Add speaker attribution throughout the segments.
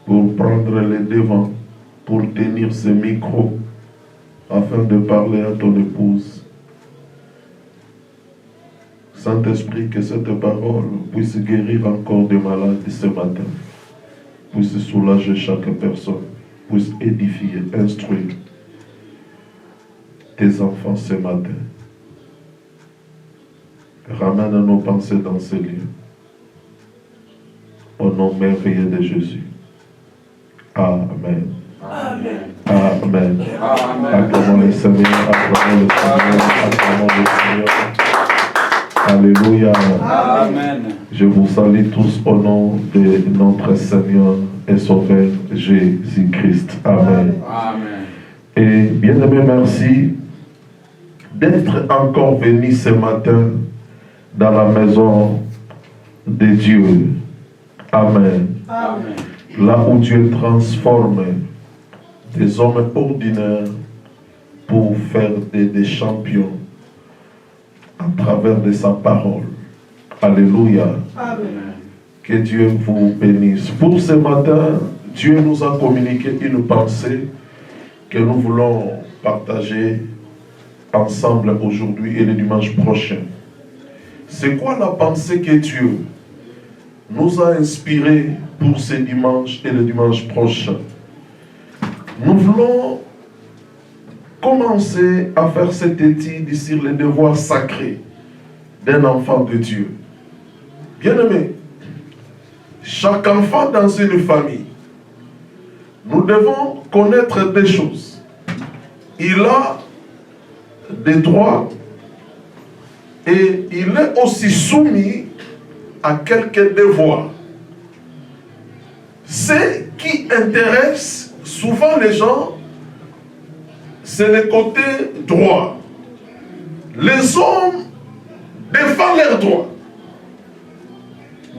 Speaker 1: pour prendre les devants, pour tenir ce micro, afin de parler à ton épouse. Saint-Esprit, que cette parole puisse guérir encore des malades ce matin, puisse soulager chaque personne, puisse édifier, instruire tes enfants ce matin. Ramène nos pensées dans ce lieu. Au nom merveilleux de Jésus. Amen.
Speaker 2: Amen.
Speaker 1: Amen. Acclamons le Seigneur, acclamons le Seigneur, acclamons le Seigneur. Alléluia.
Speaker 2: Amen.
Speaker 1: Je vous salue tous au nom de notre Seigneur et Sauveur Jésus-Christ. Amen.
Speaker 2: Amen.
Speaker 1: Et bien-aimé, merci d'être encore venu ce matin dans la maison de Dieu. Amen.
Speaker 2: Amen.
Speaker 1: Là où Dieu transforme des hommes ordinaires pour faire des champions à travers de sa parole. Alléluia.
Speaker 2: Amen.
Speaker 1: Que Dieu vous bénisse. Pour ce matin, Dieu nous a communiqué une pensée que nous voulons partager ensemble aujourd'hui et le dimanche prochain. C'est quoi la pensée que Dieu nous a inspiré pour ce dimanche et le dimanche prochain? Nous voulons commencer à faire cette étude sur les devoirs sacrés d'un enfant de Dieu. Bien-aimé, chaque enfant dans une famille, nous devons connaître des choses. Il a des droits et il est aussi soumis à quelques devoirs. Ce qui intéresse souvent les gens, c'est le côté droit. Les hommes défendent leurs droits.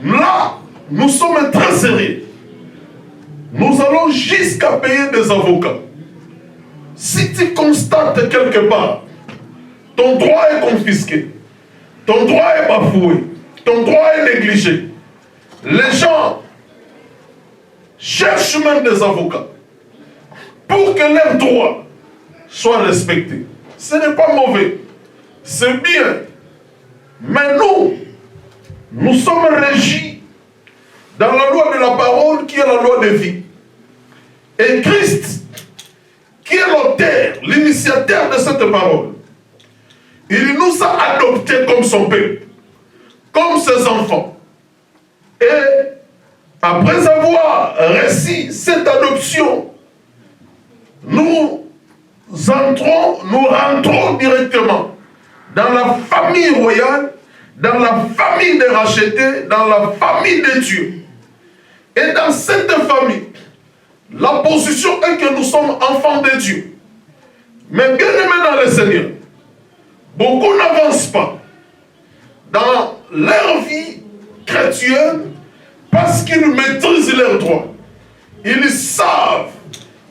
Speaker 1: Là, nous sommes très sérieux. Nous allons jusqu'à payer des avocats. Si tu constates quelque part, ton droit est confisqué, ton droit est bafoué, ton droit est négligé, les gens cherchent même des avocats pour que leurs droits soient respectés. Ce n'est pas mauvais, c'est bien. Mais nous sommes régis dans la loi de la parole qui est la loi de vie. Et Christ, qui est l'auteur, l'initiateur de cette parole, il nous a adoptés comme son peuple, comme ses enfants. Et après avoir reçu cette adoption, nous rentrons directement dans la famille royale, dans la famille des rachetés, dans la famille de Dieu. Et dans cette famille, la position est que nous sommes enfants de Dieu. Mais bien aimés dans le Seigneur, beaucoup n'avancent pas dans leur vie chrétienne parce qu'ils maîtrisent leurs droits. Ils savent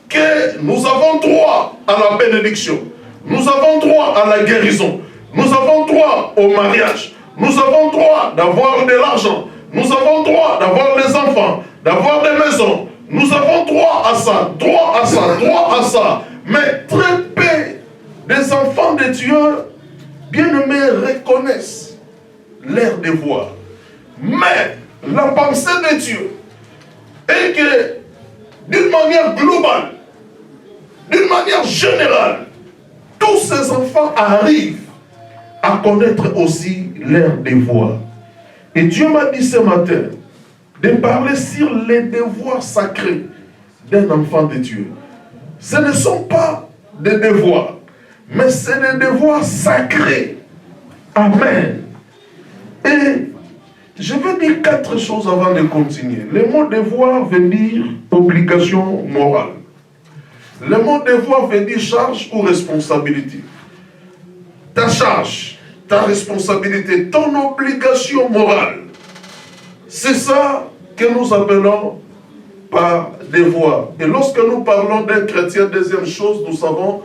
Speaker 1: que nous avons droit à la bénédiction, nous avons droit à la guérison, nous avons droit au mariage, nous avons droit d'avoir de l'argent, nous avons droit d'avoir des enfants, d'avoir des maisons, nous avons droit à ça, droit à ça, droit à ça. Mais très peu des enfants de Dieu, bien-aimés, reconnaissent leurs devoirs. Mais la pensée de Dieu est que, d'une manière globale, d'une manière générale, tous ces enfants arrivent à connaître aussi leurs devoirs. Et Dieu m'a dit ce matin de parler sur les devoirs sacrés d'un enfant de Dieu. Ce ne sont pas des devoirs, mais c'est des devoirs sacrés. Amen. Et je vais dire 4 choses avant de continuer. Le mot devoir veut dire obligation morale. Le mot devoir veut dire charge ou responsabilité. Ta charge, ta responsabilité, ton obligation morale. C'est ça que nous appelons par devoir. Et lorsque nous parlons d'un chrétien, deuxième chose, nous savons,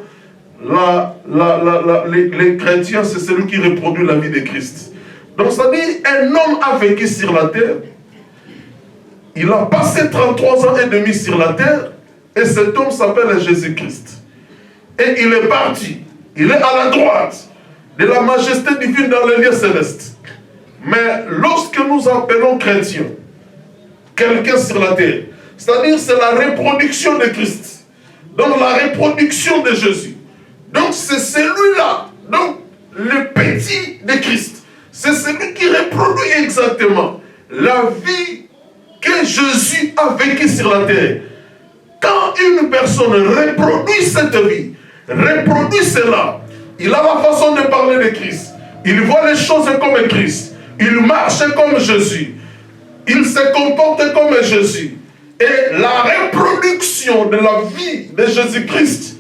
Speaker 1: les chrétiens, c'est celui qui reproduit la vie de Christ. Donc ça dit, un homme a vécu sur la terre, Il a passé 33 ans et demi sur la terre, et cet homme s'appelle Jésus-Christ. Et il est parti. Il est à la droite de la majesté divine dans les lieux célestes. Mais lorsque nous appelons chrétien, quelqu'un sur la terre, c'est-à-dire c'est la reproduction de Christ. Donc la reproduction de Jésus. Donc c'est celui-là, donc le petit de Christ. C'est celui qui reproduit exactement la vie que Jésus a vécue sur la terre. Quand une personne reproduit cette vie, reproduit cela, il a la façon de parler de Christ. Il voit les choses comme Christ. Il marche comme Jésus. Il se comporte comme Jésus. Et la reproduction de la vie de Jésus-Christ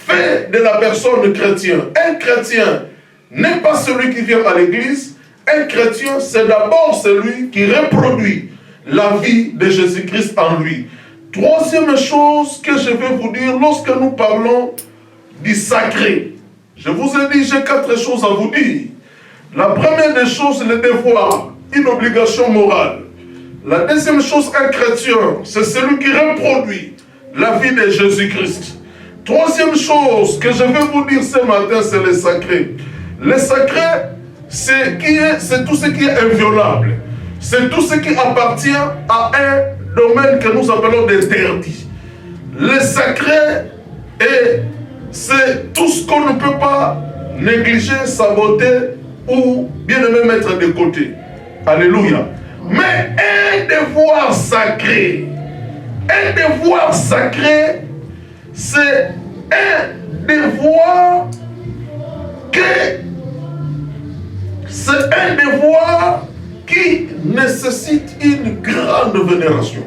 Speaker 1: fait de la personne chrétienne. Un chrétien n'est pas celui qui vient à l'église. Un chrétien, c'est d'abord celui qui reproduit la vie de Jésus-Christ en lui. Troisième chose que je vais vous dire, lorsque nous parlons du sacré, je vous ai dit, j'ai 4 choses à vous dire. La première des choses, le devoir, une obligation morale. La deuxième chose, un chrétien, c'est celui qui reproduit la vie de Jésus-Christ. Troisième chose que je vais vous dire ce matin, c'est le sacré. Le sacré, c'est tout ce qui est inviolable. C'est tout ce qui appartient à un domaine que nous appelons d'interdit. Le sacré, c'est tout ce qu'on ne peut pas négliger, saboter ou bien même mettre de côté. Alléluia. Mais un devoir sacré, c'est un devoir qui nécessite une grande vénération.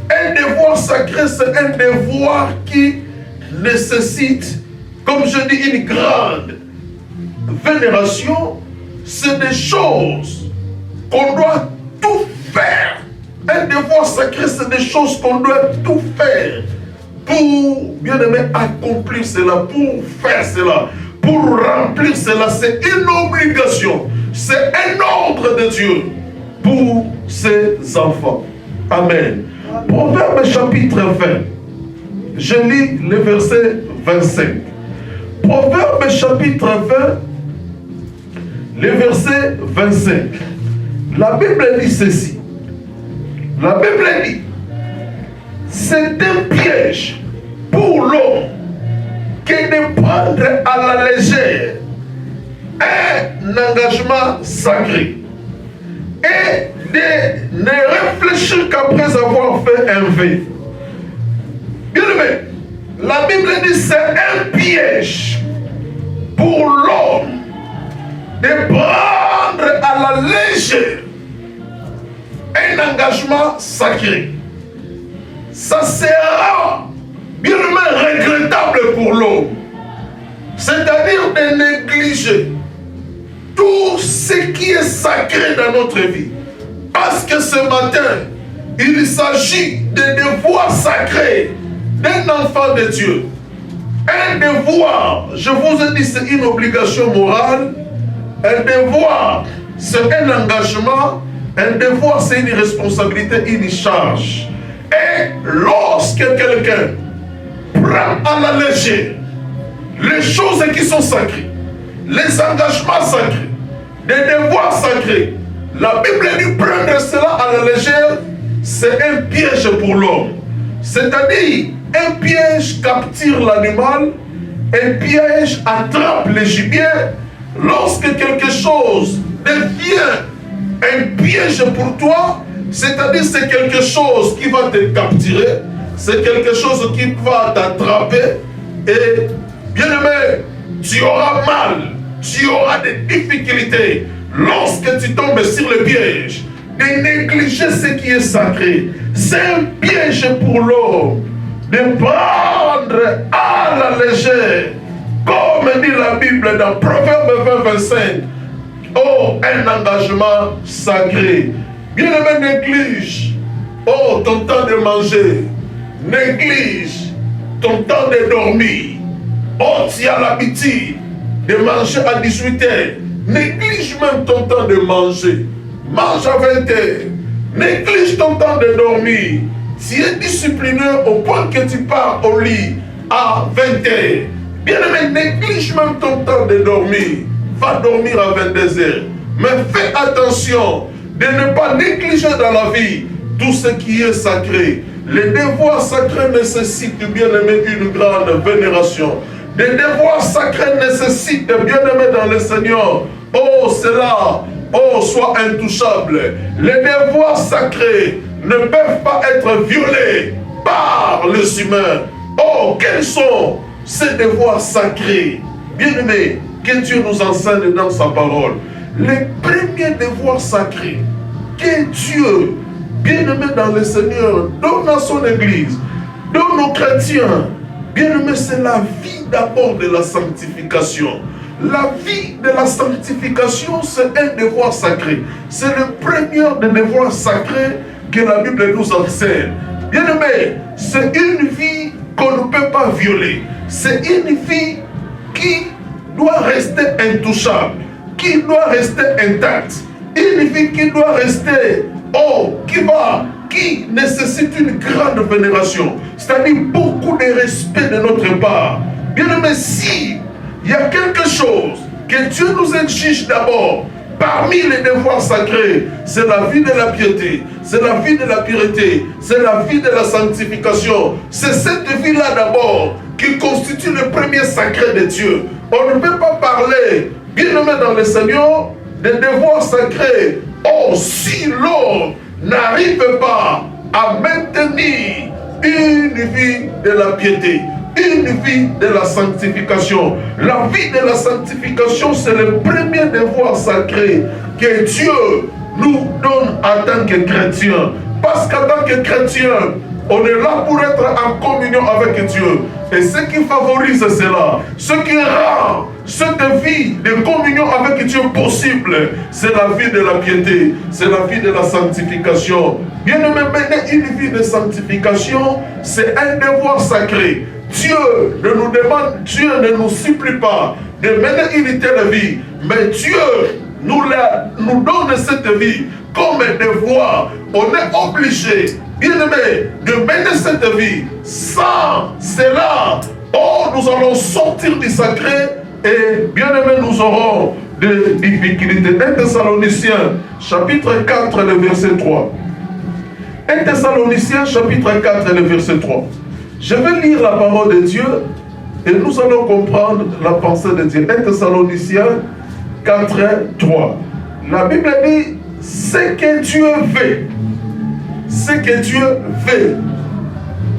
Speaker 1: Un devoir sacré, c'est un devoir qui nécessite, comme je dis, une grande vénération. C'est des choses qu'on doit tout faire. Un devoir sacré, c'est des choses qu'on doit tout faire pour, bien aimé, accomplir cela, pour faire cela, pour remplir cela. C'est une obligation. C'est un ordre de Dieu pour ses enfants. Amen. Proverbe chapitre 20. Je lis le verset 25. Proverbe chapitre 20, le verset 25. La Bible dit ceci. La Bible dit, c'est un piège pour l'homme que de prendre à la légère un engagement sacré et de ne réfléchir qu'après avoir fait un vœu. Bien aimé, la Bible dit c'est un piège pour l'homme de prendre à la légère un engagement sacré. Ça sera bien regrettable pour l'homme. C'est-à-dire de négliger tout ce qui est sacré dans notre vie. Parce que ce matin, il s'agit de devoirs sacrés d'un enfant de Dieu. Un devoir, je vous ai dit, c'est une obligation morale. Un devoir, c'est un engagement. Un devoir, c'est une responsabilité, une charge. Et lorsque quelqu'un prend à la légère les choses qui sont sacrées, les engagements sacrés, les devoirs sacrés, la Bible dit prendre cela à la légère, c'est un piège pour l'homme. C'est-à-dire, un piège capture l'animal, un piège attrape le gibier. Lorsque quelque chose devient un piège pour toi, c'est-à-dire c'est quelque chose qui va te capturer, c'est quelque chose qui va t'attraper et bien aimé, tu auras mal, tu auras des difficultés lorsque tu tombes sur le piège de négliger ce qui est sacré. C'est un piège pour l'homme de prendre à la légère, comme dit la Bible dans Proverbe 20-25. Oh, un engagement sacré. Bien-aimé, néglige. Oh, ton temps de manger. Néglige ton temps de dormir. Oh, tu as l'habitude de manger à 18h. Néglige même ton temps de manger. Mange à 20h. néglige ton temps de dormir. Tu es discipliné au point que tu pars au lit à 20h. Bien-aimé, néglige même ton temps de dormir. Va dormir à 22h. Mais fais attention de ne pas négliger dans la vie tout ce qui est sacré. Les devoirs sacrés nécessitent, bien-aimé, une grande vénération. Les devoirs sacrés nécessitent, bien-aimé dans le Seigneur, oh cela, oh sois intouchable. Les devoirs sacrés ne peuvent pas être violés par les humains. Oh, quels sont ces devoirs sacrés? Bien-aimé, que Dieu nous enseigne dans sa parole. Les premiers devoirs sacrés que Dieu, bien-aimé dans le Seigneur, donne à son Église, donne aux chrétiens, bien-aimé, c'est la vie d'abord de la sanctification. La vie de la sanctification, c'est un devoir sacré. C'est le premier des devoirs sacrés que la Bible nous enseigne. Bien-aimé, c'est une vie qu'on ne peut pas violer. C'est une vie qui doit rester intouchable, qui doit rester intacte. Une vie qui doit rester, qui nécessite une grande vénération. C'est-à-dire beaucoup de respect de notre part. Bien-aimé, si il y a quelque chose que Dieu nous exige d'abord, parmi les devoirs sacrés, c'est la vie de la piété, c'est la vie de la pureté, c'est la vie de la sanctification. C'est cette vie-là d'abord qui constitue le premier sacré de Dieu. On ne peut pas parler, bien-aimé dans le Seigneur, des devoirs sacrés. Oh, si l'homme n'arrive pas à maintenir une vie de la piété, une vie de la sanctification. La vie de la sanctification, c'est le premier devoir sacré que Dieu nous donne en tant que chrétien. Parce qu'en tant que chrétien, on est là pour être en communion avec Dieu. Et ce qui favorise cela, ce qui rend cette vie de communion avec Dieu possible, c'est la vie de la piété, c'est la vie de la sanctification. Bien aimé, mener une vie de sanctification, c'est un devoir sacré. Dieu ne nous demande, Dieu ne nous supplie pas de mener une telle vie, mais Dieu nous donne cette vie comme un devoir. On est obligé, bien aimé, de mener cette vie. Sans cela, nous allons sortir du sacré et bien aimé, nous aurons des difficultés. 1 Thessaloniciens, chapitre 4, le verset 3. 1 Thessaloniciens, chapitre 4, le verset 3. Je vais lire la parole de Dieu et nous allons comprendre la pensée de Dieu. 1 Thessaloniciens 4, 3. La Bible dit, ce que Dieu veut, ce que Dieu veut,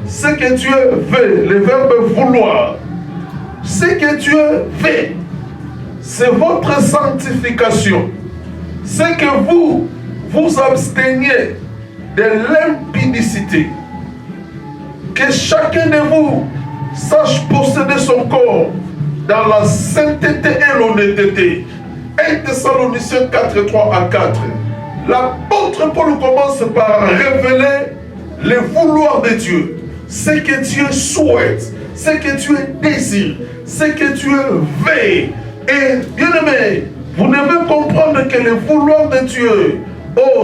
Speaker 1: ce que Dieu veut, le verbe vouloir, ce que Dieu veut, c'est votre sanctification. C'est que vous vous absteniez de l'impudicité. Que chacun de vous sache posséder son corps dans la sainteté et l'honnêteté. 1 Thessaloniciens 4, 3 à 4. L'apôtre Paul commence par révéler le vouloir de Dieu. Ce que Dieu souhaite, ce que Dieu désire, ce que Dieu veut. Et bien aimé, vous devez comprendre que le vouloir de Dieu,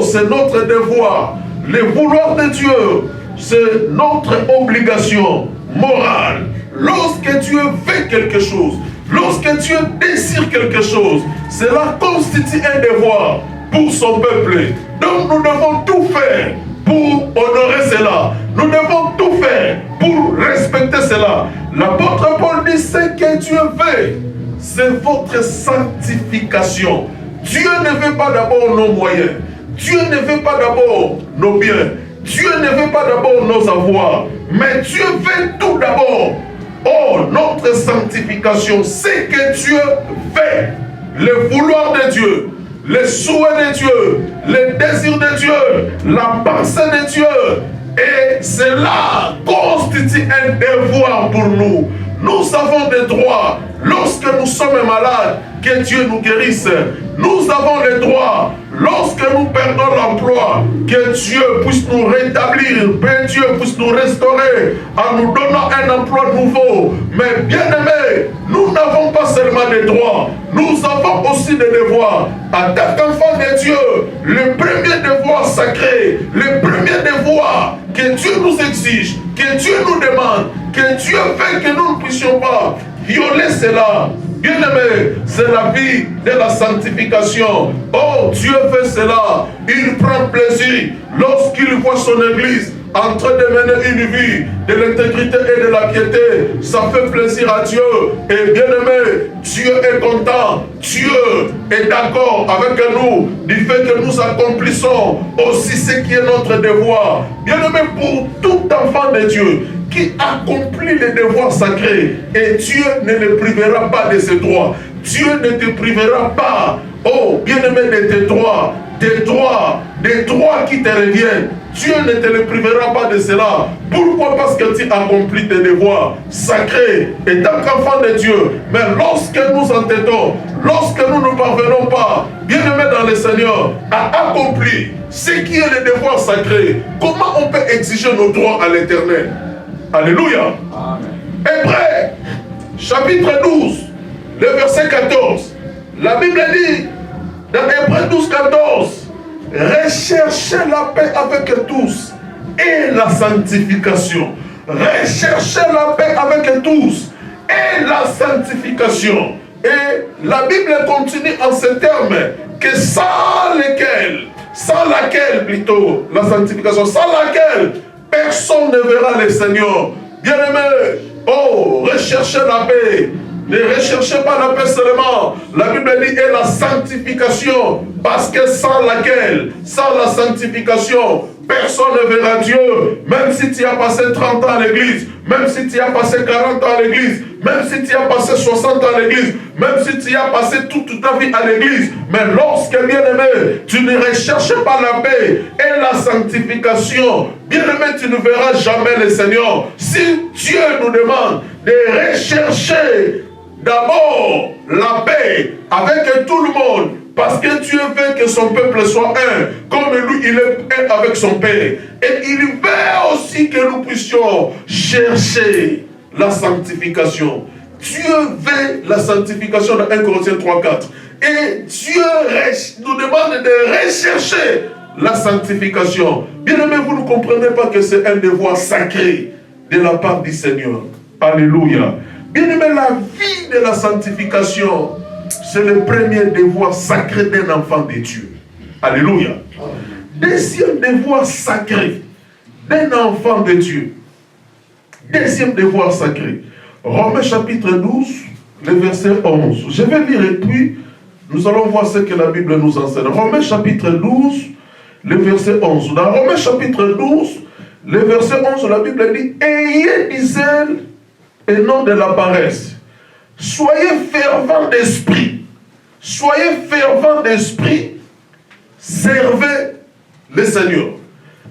Speaker 1: c'est notre devoir. Le vouloir de Dieu, c'est notre obligation morale. Lorsque Dieu veut quelque chose, lorsque Dieu désire quelque chose, cela constitue un devoir pour son peuple. Donc nous devons tout faire pour honorer cela. Nous devons tout faire pour respecter cela. L'apôtre Paul dit, ce que Dieu veut, c'est votre sanctification. Dieu ne veut pas d'abord nos moyens. Dieu ne veut pas d'abord nos biens. Dieu ne veut pas d'abord nos avoirs, mais Dieu veut tout d'abord. Notre sanctification, c'est que Dieu veut. Le vouloir de Dieu, le souhait de Dieu, le désir de Dieu, la pensée de Dieu. Et cela constitue un devoir pour nous. Nous avons des droits. Lorsque nous sommes malades, que Dieu nous guérisse. Nous avons les droits. Lorsque nous perdons l'emploi, que Dieu puisse nous rétablir, que Dieu puisse nous restaurer en nous donnant un emploi nouveau. Mais bien aimé, nous n'avons pas seulement des droits, nous avons aussi des devoirs. En tant qu'enfant de Dieu, le premier devoir sacré, le premier devoir que Dieu nous exige, que Dieu nous demande, que Dieu veut que nous ne puissions pas violer cela. Bien-aimé, c'est la vie de la sanctification. Oh, Dieu fait cela. Il prend plaisir lorsqu'il voit son église en train de mener une vie de l'intégrité et de la piété. Ça fait plaisir à Dieu. Et bien-aimé, Dieu est content. Dieu est d'accord avec nous du fait que nous accomplissons aussi ce qui est notre devoir. Bien-aimé, pour tout enfant de Dieu qui accomplit les devoirs sacrés, et Dieu ne le privera pas de ses droits. Dieu ne te privera pas, oh bien-aimé, de tes droits, des droits qui te reviennent. Dieu ne te le privera pas de cela. Pourquoi? Parce que tu accomplis tes devoirs sacrés et tant qu'enfant de Dieu. Mais lorsque nous entêtons, lorsque nous ne parvenons pas, bien-aimé dans le Seigneur, à accomplir ce qui est le devoir sacré, comment on peut exiger nos droits à l'Éternel? Alléluia. Amen. Hébreux, chapitre 12, le verset 14. La Bible dit, dans Hébreux 12, 14, recherchez la paix avec tous et la sanctification. Recherchez la paix avec tous et la sanctification. Et la Bible continue en ces termes, que sans laquelle plutôt, la sanctification, sans laquelle personne ne verra le Seigneur. Bien-aimé, oh, recherchez la paix. Ne recherchez pas la paix seulement. La Bible dit et la sanctification. Parce que sans la sanctification, personne ne verra Dieu. Même si tu as passé 30 ans à l'église, même si tu as passé 40 ans à l'église, même si tu as passé 60 ans à l'église, même si tu as passé toute ta vie à l'église, mais lorsque, bien-aimé, tu ne recherches pas la paix et la sanctification, bien-aimé, tu ne verras jamais le Seigneur. Si Dieu nous demande de rechercher d'abord la paix avec tout le monde, parce que Dieu veut que son peuple soit un, comme lui il est un avec son Père. Et il veut aussi que nous puissions chercher la sanctification. Dieu veut la sanctification dans 1 Corinthiens 3, 4. Et Dieu nous demande de rechercher la sanctification. Bien-aimé, vous ne comprenez pas que c'est un devoir sacré de la part du Seigneur. Alléluia. Bien-aimé, la vie de la sanctification, c'est le premier devoir sacré d'un enfant de Dieu. Alléluia. Deuxième devoir sacré d'un enfant de Dieu. Deuxième devoir sacré. Romains chapitre 12, le verset 11. Je vais lire et puis nous allons voir ce que la Bible nous enseigne. Romains chapitre 12, le verset 11. Dans Romains chapitre 12, le verset 11, la Bible dit « Ayez du zèle et non de la paresse. Soyez fervents d'esprit. Soyez fervents d'esprit. Servez le Seigneur.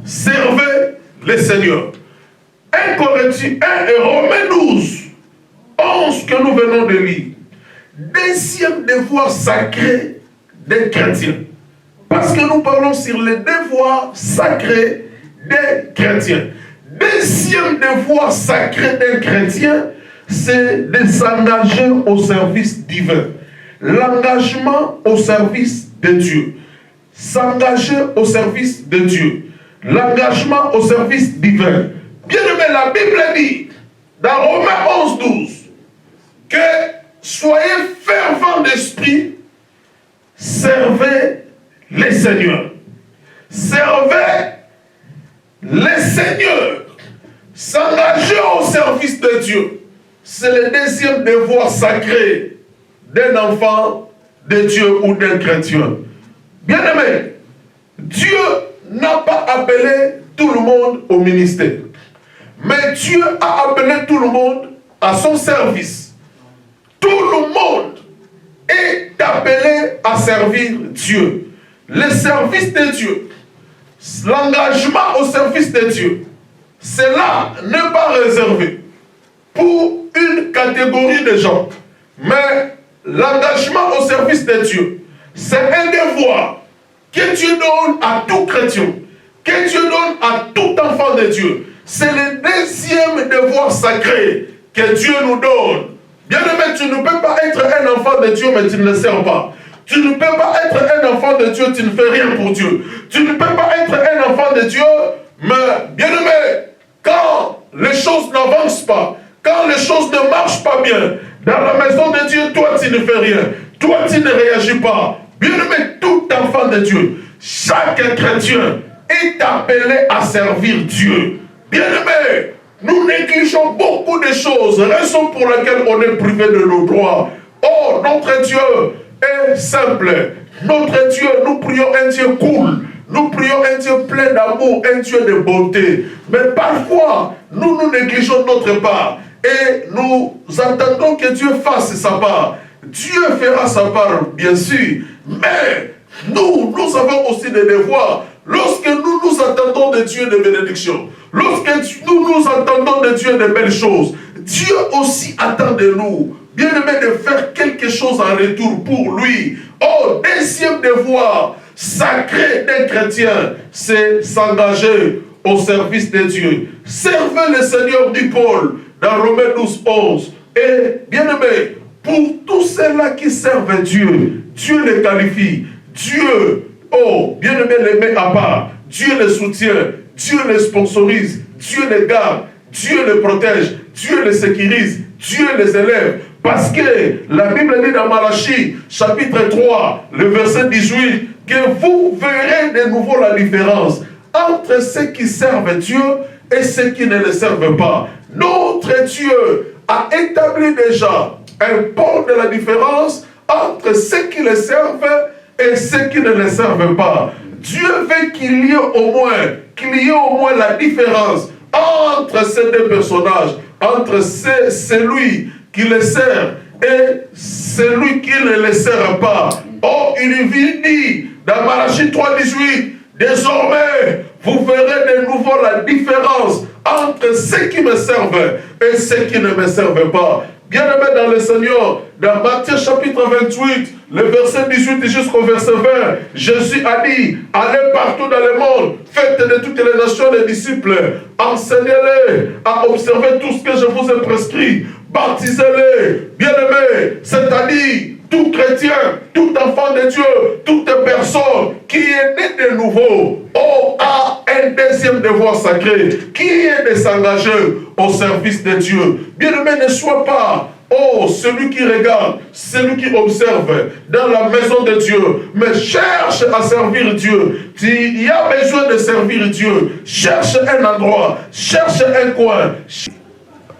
Speaker 1: Servez le Seigneur. 1 Corinthiens 1 et Romains 12, 11 que nous venons de lire. Deuxième devoir sacré des chrétiens. Parce que nous parlons sur les devoirs sacrés des chrétiens. Deuxième devoir sacré d'un chrétien, c'est de s'engager au service divin. L'engagement au service de Dieu. S'engager au service de Dieu. L'engagement au service divin. Bien aimé, la Bible dit, dans Romains 11, 12, que soyez fervents d'esprit, servez les seigneurs. Servez les seigneurs. S'engager au service de Dieu. C'est le deuxième devoir sacré d'un enfant de Dieu ou d'un chrétien. Bien aimé, Dieu n'a pas appelé tout le monde au ministère. Mais Dieu a appelé tout le monde à son service. Tout le monde est appelé à servir Dieu. Le service de Dieu, l'engagement au service de Dieu, cela n'est pas réservé pour une catégorie de gens. Mais l'engagement au service de Dieu, c'est un devoir que Dieu donne à tout chrétien, que Dieu donne à tout enfant de Dieu. C'est le deuxième devoir sacré que Dieu nous donne. Bien-aimé, tu ne peux pas être un enfant de Dieu, mais tu ne le sers pas. Tu ne peux pas être un enfant de Dieu, tu ne fais rien pour Dieu. Tu ne peux pas être un enfant de Dieu, mais bien-aimé, quand les choses n'avancent pas, quand les choses ne marchent pas bien, dans la maison de Dieu, toi tu ne fais rien. Toi tu ne réagis pas. Bien-aimé, tout enfant de Dieu, chaque chrétien est appelé à servir Dieu. Bien-aimé, nous négligeons beaucoup de choses, raison pour laquelle on est privé de nos droits. Oh, notre Dieu est simple. Notre Dieu, nous prions un Dieu cool. Nous prions un Dieu plein d'amour, un Dieu de bonté. Mais parfois, nous négligeons notre part. Et nous attendons que Dieu fasse sa part. Dieu fera sa part, bien sûr. Mais nous avons aussi des devoirs. Lorsque nous attendons de Dieu des bénédictions, lorsque nous attendons de Dieu de belles choses, Dieu aussi attend de nous, bien aimé, de faire quelque chose en retour pour lui. Oh, deuxième devoir sacré d'un chrétien, c'est s'engager au service de Dieu. Servez le Seigneur, dit Paul, dans Romains 12, 11. Et, bien aimé, pour tous ceux-là qui servent Dieu, Dieu les qualifie. Dieu, oh, bien aimé, les met à part. Dieu les soutient. Dieu les sponsorise. Dieu les garde. Dieu les protège. Dieu les sécurise. Dieu les élève. Parce que la Bible dit dans Malachie, chapitre 3, le verset 18, que vous verrez de nouveau la différence entre ceux qui servent Dieu et ceux qui ne le servent pas. Notre Dieu a établi déjà un pont de la différence entre ceux qui le servent et ceux qui ne le servent pas. Dieu veut qu'il y ait au moins la différence entre ces deux personnages, entre celui qui le sert et celui qui ne le sert pas. Oh, il dit dans Malachie 3, 18, désormais, vous verrez de nouveau la différence entre ceux qui me servent et ceux qui ne me servent pas. Bien-aimés dans le Seigneur, dans Matthieu chapitre 28, le verset 18 jusqu'au verset 20, Jésus a dit, allez partout dans le monde, faites de toutes les nations des disciples, enseignez-les à observer tout ce que je vous ai prescrit, baptisez-les, bien-aimés, c'est-à-dire tout chrétien, tout enfant de Dieu, toute personne qui est né de nouveau, a un deuxième devoir sacré, qui est de s'engager au service de Dieu. Bien-aimé, ne sois pas celui qui regarde, celui qui observe dans la maison de Dieu, mais cherche à servir Dieu. Il y a besoin de servir Dieu. Cherche un endroit, cherche un coin.